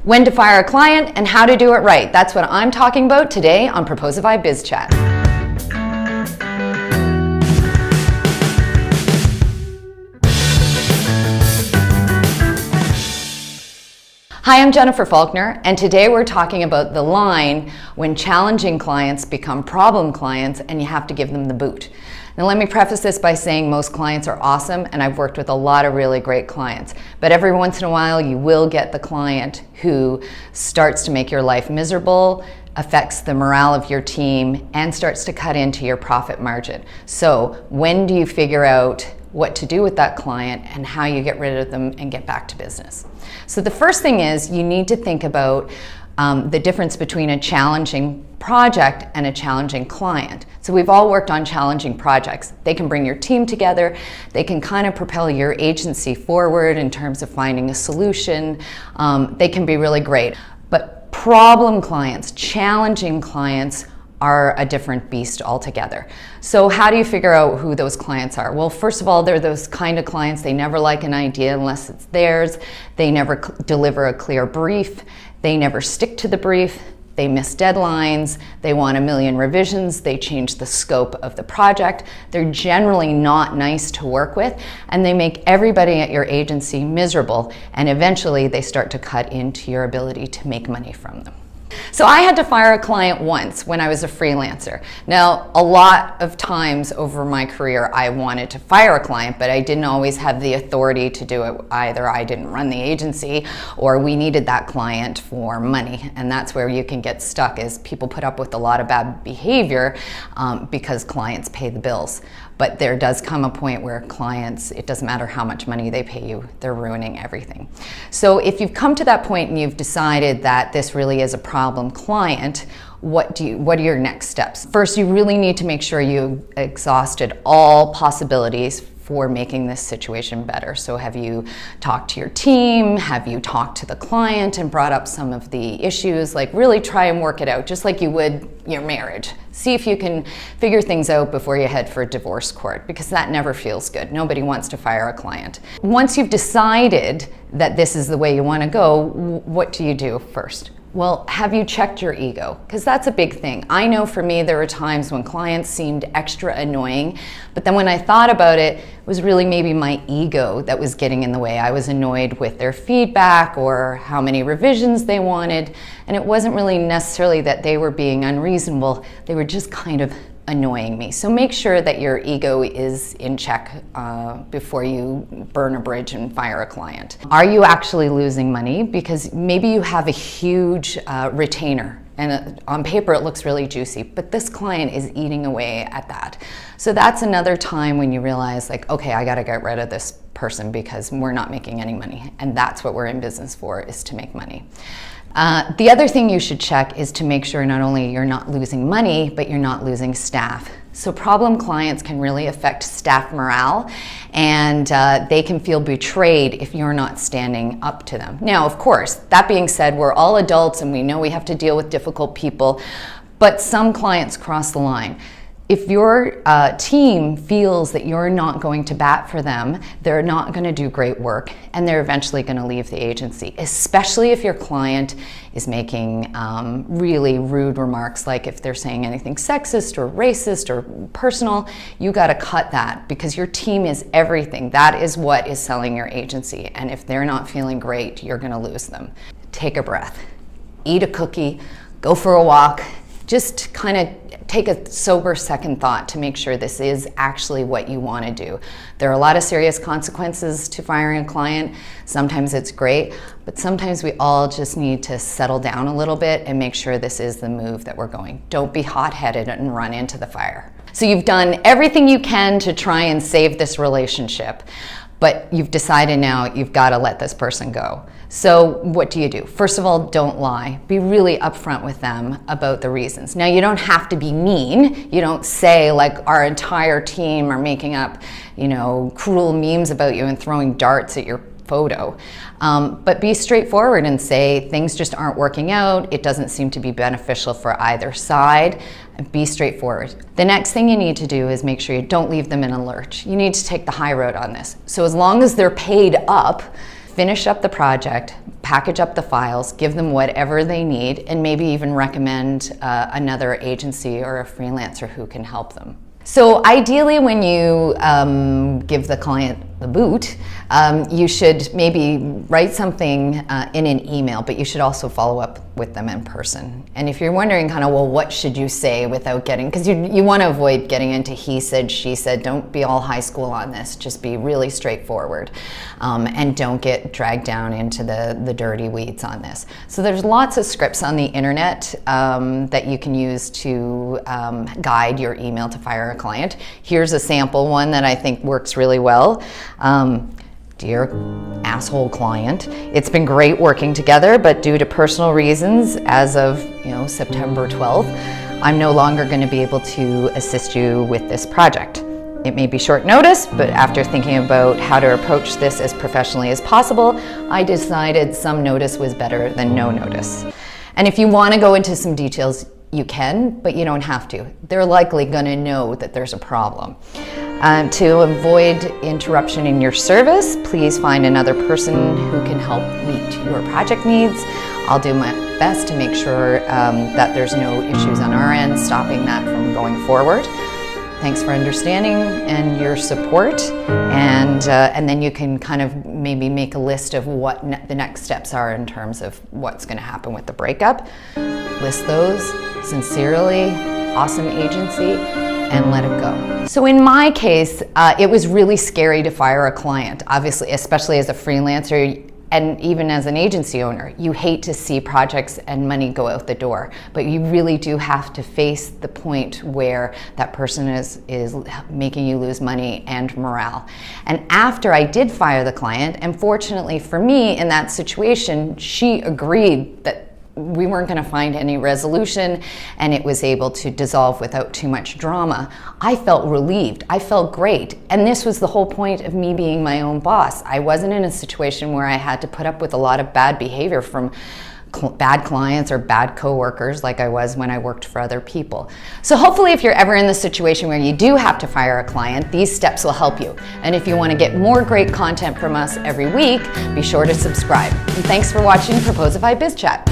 When to fire a client and how to do it right. That's what I'm talking about today on Proposify Biz Chat. Hi, I'm Jennifer Faulkner, and today we're talking about the line when challenging clients become problem clients and you have to give them the boot. Now let me preface this by saying most clients are awesome, and I've worked with a lot of really great clients. But every once in a while you will get the client who starts to make your life miserable, affects the morale of your team, and starts to cut into your profit margin. So when do you figure out what to do with that client and how you get rid of them and get back to business? So the first thing is you need to think about the difference between a challenging project and a challenging client. So we've all worked on challenging projects. They can bring your team together. They can kind of propel your agency forward in terms of finding a solution. They can be really great. But problem clients, challenging clients, are a different beast altogether. So how do you figure out who those clients are? Well, first of all, they're those kind of clients, they never like an idea unless it's theirs. They never deliver a clear brief. They never stick to the brief. They miss deadlines. They want a million revisions. They change the scope of the project. They're generally not nice to work with, and they make everybody at your agency miserable, and eventually they start to cut into your ability to make money from them. So I had to fire a client once when I was a freelancer. Now, a lot of times over my career, I wanted to fire a client, but I didn't always have the authority to do it. Either I didn't run the agency or we needed that client for money. And that's where you can get stuck, is people put up with a lot of bad behavior because clients pay the bills. But there does come a point where clients, it doesn't matter how much money they pay you, they're ruining everything. So if you've come to that point and you've decided that this really is a problem client, what are your next steps? First, you really need to make sure you've exhausted all possibilities for making this situation better. So have you talked to your team? Have you talked to the client and brought up some of the issues? Like, really try and work it out, just like you would your marriage. See if you can figure things out before you head for a divorce court, because that never feels good. Nobody wants to fire a client. Once you've decided that this is the way you want to go, what do you do first? Well, have you checked your ego? Because that's a big thing. I know for me, there were times when clients seemed extra annoying, but then when I thought about it, it was really maybe my ego that was getting in the way. I was annoyed with their feedback or how many revisions they wanted, and it wasn't really necessarily that they were being unreasonable. They were just kind of annoying me. So make sure that your ego is in check before you burn a bridge and fire a client. Are you actually losing money? Because maybe you have a huge retainer, and on paper it looks really juicy, but this client is eating away at that. So that's another time when you realize, like, okay, I gotta get rid of this person because we're not making any money. And that's what we're in business for, is to make money. The other thing you should check is to make sure not only you're not losing money, but you're not losing staff. So problem clients can really affect staff morale, and they can feel betrayed if you're not standing up to them. Now, of course, that being said, we're all adults and we know we have to deal with difficult people, but some clients cross the line. If your team feels that you're not going to bat for them, they're not going to do great work, and they're eventually going to leave the agency, especially if your client is making really rude remarks, like if they're saying anything sexist or racist or personal. You got to cut that, because your team is everything. That is what is selling your agency, and if they're not feeling great, you're going to lose them. Take a breath, eat a cookie, go for a walk, just kind of take a sober second thought to make sure this is actually what you want to do. There are a lot of serious consequences to firing a client. Sometimes it's great, but sometimes we all just need to settle down a little bit and make sure this is the move that we're going. Don't be hot-headed and run into the fire. So you've done everything you can to try and save this relationship, but you've decided now you've got to let this person go. So what do you do? First of all, don't lie. Be really upfront with them about the reasons. Now, you don't have to be mean. You don't say, like, our entire team are making up, cruel memes about you and throwing darts at your photo. But be straightforward and say things just aren't working out. It doesn't seem to be beneficial for either side. Be straightforward. The next thing you need to do is make sure you don't leave them in a lurch. You need to take the high road on this. So as long as they're paid up, finish up the project, package up the files, give them whatever they need, and maybe even recommend another agency or a freelancer who can help them. So ideally, when you give the client the boot, you should maybe write something in an email, but you should also follow up with them in person. And if you're wondering kind of, well, what should you say without getting, because you want to avoid getting into he said, she said, don't be all high school on this, just be really straightforward, and don't get dragged down into the dirty weeds on this. So there's lots of scripts on the internet that you can use to guide your email to fire a client. Here's a sample one that I think works really well. Dear asshole client, it's been great working together, but due to personal reasons, as of September 12th, I'm no longer going to be able to assist you with this project. It may be short notice, but after thinking about how to approach this as professionally as possible, I decided some notice was better than no notice. And if you want to go into some details, you can, but you don't have to. They're likely going to know that there's a problem. To avoid interruption in your service, please find another person who can help meet your project needs. I'll do my best to make sure that there's no issues on our end stopping that from going forward. Thanks for understanding and your support, and then you can kind of maybe make a list of what the next steps are in terms of what's going to happen with the breakup. List those sincerely, awesome agency, and let it go. So in my case, it was really scary to fire a client, obviously, especially as a freelancer. And even as an agency owner, you hate to see projects and money go out the door, but you really do have to face the point where that person is making you lose money and morale. And after I did fire the client, and fortunately for me in that situation, she agreed that we weren't going to find any resolution and it was able to dissolve without too much drama. I felt relieved. I felt great. And this was the whole point of me being my own boss. I wasn't in a situation where I had to put up with a lot of bad behavior from bad clients or bad coworkers like I was when I worked for other people. So hopefully if you're ever in the situation where you do have to fire a client, these steps will help you. And if you want to get more great content from us every week, be sure to subscribe. And thanks for watching Proposify Biz Chat.